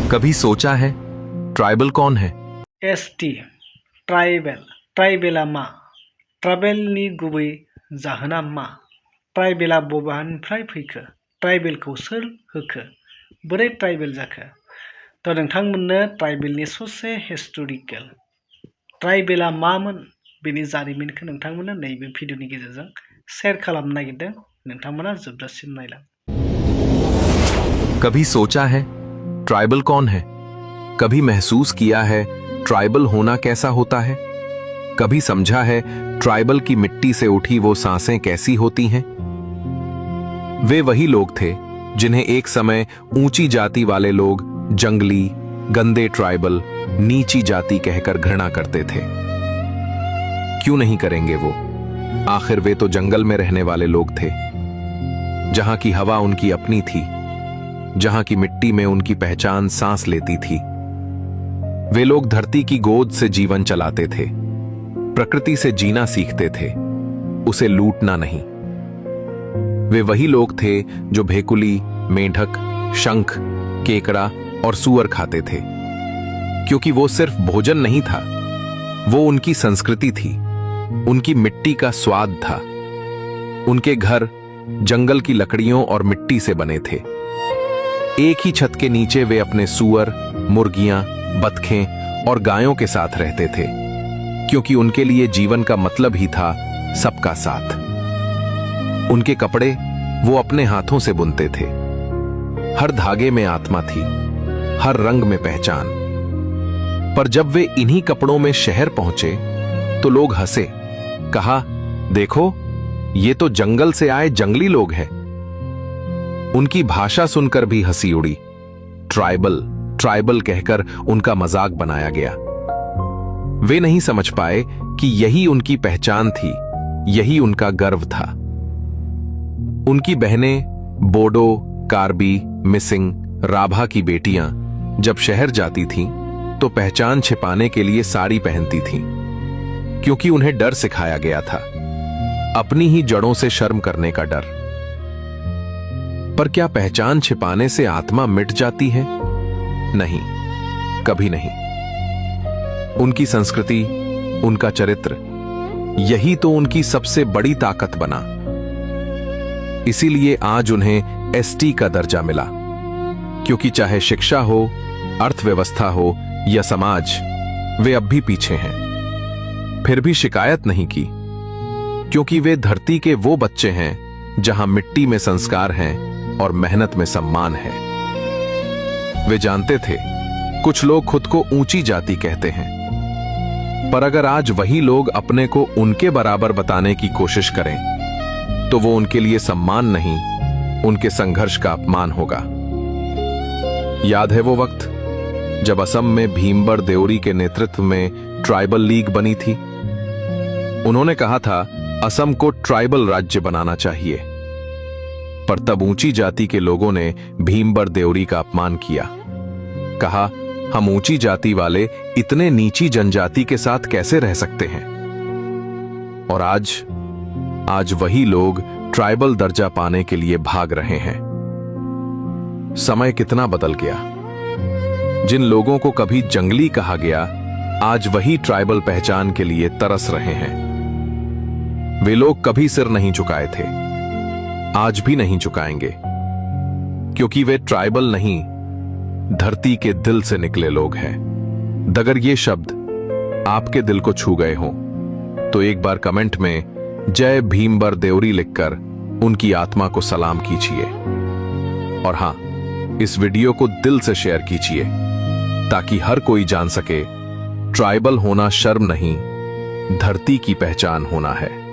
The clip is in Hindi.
कभी सोचा है ट्राइबल कौन है? एसटी ट्राइबेला मा? ट्राइबेलनि गुबै जाहोना मा? ट्राइबेला बबेनिफ्राय फैखो? ट्राइबेलखौ सोर होखो? बोरै ट्राइबेल जाखो? नोंथांमोननो ट्राइबेलनि ससे हिस्टरिकेल ट्राइबेला मामोन बेनि जारिमिनखौ नोंथांमोननो नैबे भिडिअनि गेजेरजों शेयार खालामनो नागिरदों। नोंथांमोना जोबजासिम नायलां। कभी सोचा है ट्राइबल कौन है? कभी महसूस किया है ट्राइबल होना कैसा होता है? कभी समझा है ट्राइबल की मिट्टी से उठी वो सांसें कैसी होती हैं? वे वही लोग थे जिन्हें एक समय ऊंची जाति वाले लोग जंगली, गंदे ट्राइबल, नीची जाति कहकर घृणा करते थे। क्यों नहीं करेंगे वो? आखिर वे तो जंगल में रहने वाले लोग थे, जहां की हवा उनकी अपनी थी, जहां की मिट्टी में उनकी पहचान सांस लेती थी। वे लोग धरती की गोद से जीवन चलाते थे, प्रकृति से जीना सीखते थे, उसे लूटना नहीं। वे वही लोग थे जो भेकुली, मेंढक, शंख, केकड़ा और सूअर खाते थे, क्योंकि वो सिर्फ भोजन नहीं था, वो उनकी संस्कृति थी, उनकी मिट्टी का स्वाद था। उनके घर जंगल की लकड़ियों और मिट्टी से बने थे। एक ही छत के नीचे वे अपने सूअर, मुर्गियां, बतखें और गायों के साथ रहते थे, क्योंकि उनके लिए जीवन का मतलब ही था सबका साथ। उनके कपड़े वो अपने हाथों से बुनते थे। हर धागे में आत्मा थी, हर रंग में पहचान। पर जब वे इन्हीं कपड़ों में शहर पहुंचे तो लोग हंसे, कहा, देखो ये तो जंगल से आए जंगली लोग हैं। उनकी भाषा सुनकर भी हंसी उड़ी। ट्राइबल कहकर उनका मजाक बनाया गया। वे नहीं समझ पाए कि यही उनकी पहचान थी, यही उनका गर्व था। उनकी बहनें बोडो, कार्बी, मिसिंग, राभा की बेटियां जब शहर जाती थीं तो पहचान छिपाने के लिए साड़ी पहनती थीं, क्योंकि उन्हें डर सिखाया गया था, अपनी ही जड़ों से शर्म करने का डर। पर क्या पहचान छिपाने से आत्मा मिट जाती है? नहीं, कभी नहीं। उनकी संस्कृति, उनका चरित्र, यही तो उनकी सबसे बड़ी ताकत बना। इसीलिए आज उन्हें एसटी का दर्जा मिला, क्योंकि चाहे शिक्षा हो, अर्थव्यवस्था हो या समाज, वे अब भी पीछे हैं। फिर भी शिकायत नहीं की, क्योंकि वे धरती के वो बच्चे हैं जहां मिट्टी में संस्कार हैं और मेहनत में सम्मान है। वे जानते थे कुछ लोग खुद को ऊंची जाति कहते हैं, पर अगर आज वही लोग अपने को उनके बराबर बताने की कोशिश करें तो वो उनके लिए सम्मान नहीं, उनके संघर्ष का अपमान होगा। याद है वो वक्त जब असम में भीमबर देओरी के नेतृत्व में ट्राइबल लीग बनी थी? उन्होंने कहा था असम को ट्राइबल राज्य बनाना चाहिए, पर तब ऊंची जाति के लोगों ने भीमबर देओरी का अपमान किया। कहा, हम ऊंची जाति वाले इतने नीची जनजाति के साथ कैसे रह सकते हैं? और आज वही लोग ट्राइबल दर्जा पाने के लिए भाग रहे हैं। समय कितना बदल गया। जिन लोगों को कभी जंगली कहा गया, आज वही ट्राइबल पहचान के लिए तरस रहे हैं। वे लोग कभी सिर नहीं झुकाए थे, आज भी नहीं झुकाएंगे, क्योंकि वे ट्राइबल नहीं, धरती के दिल से निकले लोग हैं। अगर ये शब्द आपके दिल को छू गए हों तो एक बार कमेंट में जय भीमबर देओरी लिखकर उनकी आत्मा को सलाम कीजिए। और हां, इस वीडियो को दिल से शेयर कीजिए ताकि हर कोई जान सके ट्राइबल होना शर्म नहीं, धरती की पहचान होना है।